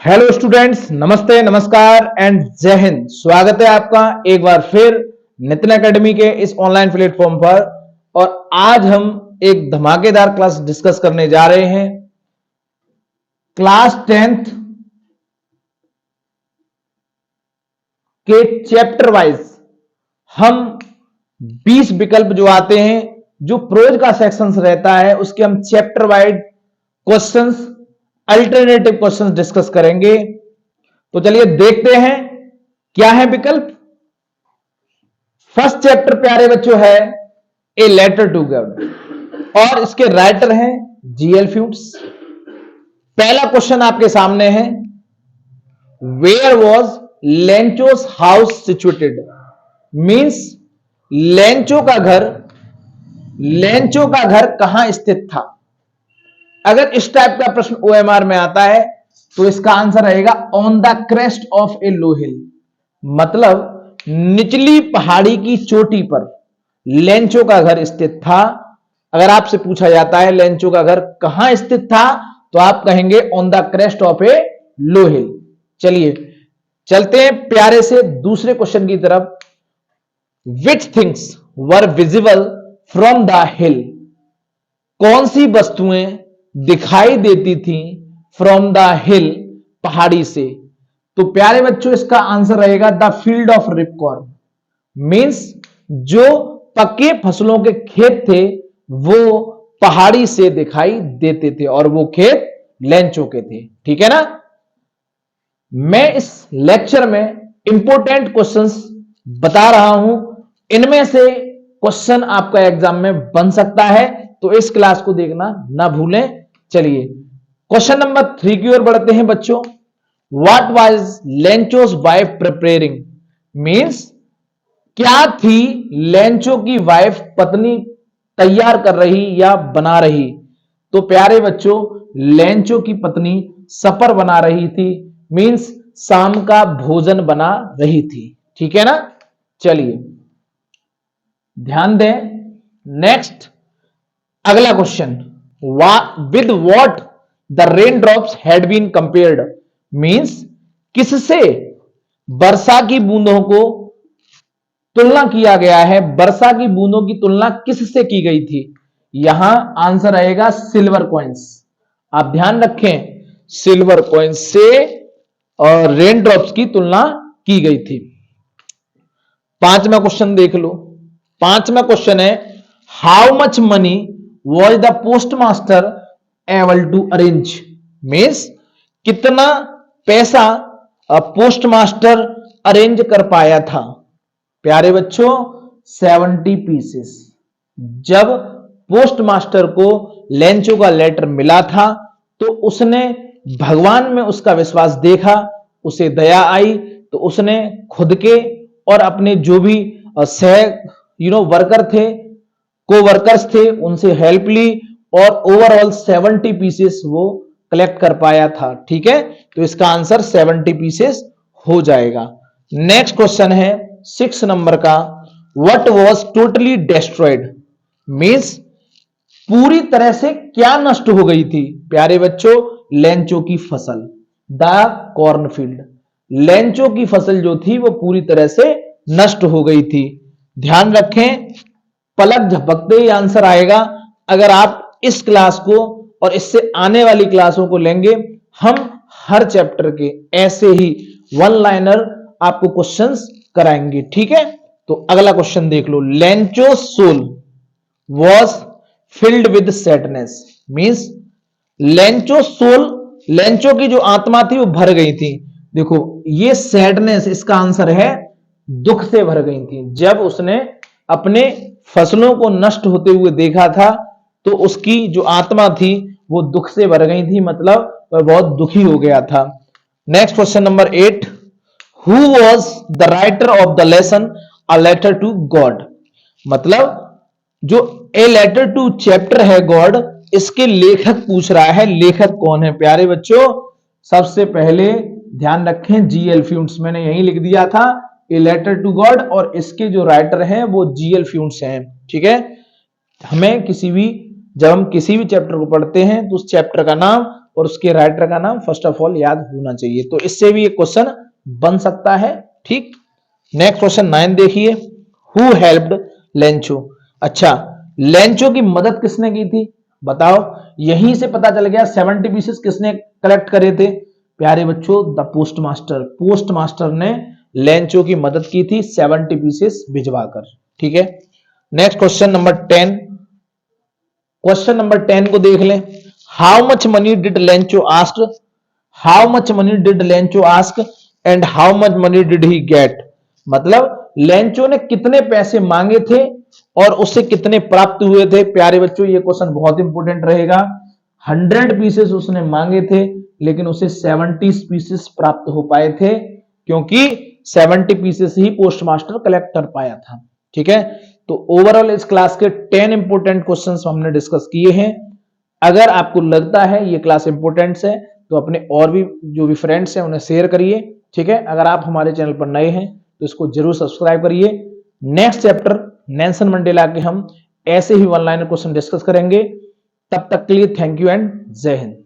Hello students, नमस्ते, नमस्कार and जय हिंद। स्वागत है आपका एक बार फिर नितिन एकेडमी के इस ऑनलाइन प्लेटफॉर्म पर। और आज हम एक धमाकेदार क्लास डिस्कस करने जा रहे हैं। क्लास 10th के चैप्टर वाइज हम 20 विकल्प जो आते हैं, जो प्रोज का सेक्शंस रहता है, उसके हम chapter wise questions, alternative questions discuss करेंगे। तो चलिए देखते हैं क्या है विकल्प। फर्स्ट चैप्टर प्यारे बच्चों है ए लेटर टू गॉड और इसके राइटर हैं जीएल फ्यूट्स। पहला क्वेश्चन आपके सामने है, where was Lencho's house situated. Means Lencho का घर कहां स्थित था। अगर इस टाइप का प्रश्न ओएमआर में आता है तो इसका आंसर रहेगा ऑन द क्रेस्ट ऑफ ए लो हिल। मतलब निचली पहाड़ी की चोटी पर लेंचो का घर स्थित था। अगर आपसे पूछा जाता है लेंचो का घर कहां स्थित था तो आप कहेंगे ऑन द क्रेस्ट ऑफ ए लो हिल। चलिए चलते हैं प्यारे से दूसरे क्वेश्चन की तरफ। Which things were visible from the हिल। कौन सी वस्तुएं दिखाई देती थी फ्रॉम द हिल, पहाड़ी से। तो प्यारे बच्चों इसका आंसर रहेगा द फील्ड ऑफ रिपकॉर्न। मींस जो पक्के फसलों के खेत थे वो पहाड़ी से दिखाई देते थे और वो खेत लेंचो के थे। ठीक है ना। मैं इस लेक्चर में इंपॉर्टेंट क्वेश्चंस बता रहा हूं, इनमें से क्वेश्चन आपका एग्जाम में बन सकता है, तो इस क्लास को देखना ना भूलें। चलिए क्वेश्चन नंबर 3 की ओर बढ़ते हैं बच्चों। What was Lencho's wife preparing. Means क्या थी लेंचो की वाइफ, पत्नी तैयार कर रही या बना रही। तो प्यारे बच्चों लेंचो की पत्नी सपर बना रही थी। मींस शाम का भोजन बना रही थी। ठीक है ना। चलिए ध्यान दें। नेक्स्ट अगला question, with what the rain drops had been compared. Means किससे वर्षा की बूंदों को तुलना किया गया है। वर्षा की बूंदों की तुलना किससे की गई थी। यहां आंसर आएगा सिल्वर कॉइन्स। आप ध्यान रखें, सिल्वर कॉइन्स से और रेन ड्रॉप्स की तुलना की गई थी। पांचवा क्वेश्चन देख लो। पांचवा क्वेश्चन है, how much money was the post master able to arrange. Means कितना पैसा पोस्ट मास्टर अरेंज कर पाया था। प्यारे बच्चों 70 पीसेस। जब पोस्ट मास्टर को लेंचो का लेटर मिला था तो उसने भगवान में उसका विश्वास देखा, उसे दया आई, तो उसने खुद के और अपने जो भी वर्कर थे, को वर्कर्स थे, उनसे हेल्प ली और ओवरऑल 70 पीसेस वो कलेक्ट कर पाया था। ठीक है, तो इसका आंसर 70 पीसेस हो जाएगा। नेक्स्ट क्वेश्चन है 6 नंबर का, what was totally destroyed. Means पूरी तरह से क्या नष्ट हो गई थी। प्यारे बच्चों लेंचो की फसल, द कॉर्नफील्ड। लेंचो की फसल जो थी वो पूरी तरह से नष्ट हो गई थी। ध्यान रखें, पलक झपकते ही आंसर आएगा। अगर आप इस क्लास को और इससे आने वाली क्लासों को लेंगे, हम हर चैप्टर के ऐसे ही वन लाइनर आपको क्वेश्चंस कराएंगे। ठीक है, तो अगला क्वेश्चन देख लो। Lencho soul was filled with sadness. Means Lencho soul, Lencho की जो आत्मा थी वो भर गई थी। देखो ये सैडनेस, इसका आंसर है दुख से भर गई थी। जब उसने अपने फसलों को नष्ट होते हुए देखा था तो उसकी जो आत्मा थी वो दुख से भर गई थी, मतलब वह बहुत दुखी हो गया था। Next question number 8, who was the writer of the lesson a letter to God. मतलब जो ए लेटर टू चैप्टर है गॉड, इसके लेखक पूछ रहा है, लेखक कौन है। प्यारे बच्चों सबसे पहले ध्यान रखें जीएल फ्यूंट्स, मैंने यही लिख दिया था ए लेटर टू गॉड, और इसके जो राइटर हैं वो जीएल फ्यूंट्स हैं। ठीक है, हमें जब हम किसी भी चैप्टर को पढ़ते हैं तो उस चैप्टर का नाम और उसके राइटर का नाम फर्स्ट ऑफ ऑल याद होना चाहिए। तो इससे भी ये क्वेश्चन बन सकता है। ठीक, नेक्स्ट क्वेश्चन 9 देखिए, हु हेल्प्ड लेंचो। अच्छा, लेंचो की मदद किसने की थी बताओ। यहीं से पता चल गया 70 पीसेस किसने कलेक्ट करे थे प्यारे बच्चों, द पोस्टमास्टर। पोस्टमास्टर ने लेंचो की मदद की थी 70 पीसेस भिजवाकर। ठीक है, next question number 10। Question number 10 को देख लें, how much money did Lencho ask, how much money did Lencho ask and how much money did he get. मतलब लेंचो ने कितने पैसे मांगे थे और उससे कितने प्राप्त हुए थे। प्यारे बच्चों ये क्वेश्चन बहुत इंपॉर्टेंट रहेगा। 100 पीसेस उसने मांगे थे लेकिन उसे 70 पीसेस प्राप्त हो पाए थे, क्योंकि 70 पीसेस ही पोस्टमास्टर कलेक्ट कर पाया था। ठीक है, तो ओवरऑल इस क्लास के 10 इंपॉर्टेंट क्वेश्चंस हमने डिस्कस किए हैं। अगर आपको लगता है ये क्लास इंपॉर्टेंट है तो अपने और भी जो भी फ्रेंड्स हैं उन्हें शेयर करिए। ठीक है, अगर आप हमारे चैनल पर नए हैं तो इसको जरूर सब्सक्राइब करिए। नेक्स्ट चैप्टर नेल्सन मंडेला के हम ऐसे ही वन लाइनर क्वेश्चन डिस्कस करेंगे। तब तक के लिए थैंक यू एंड जय हिंद।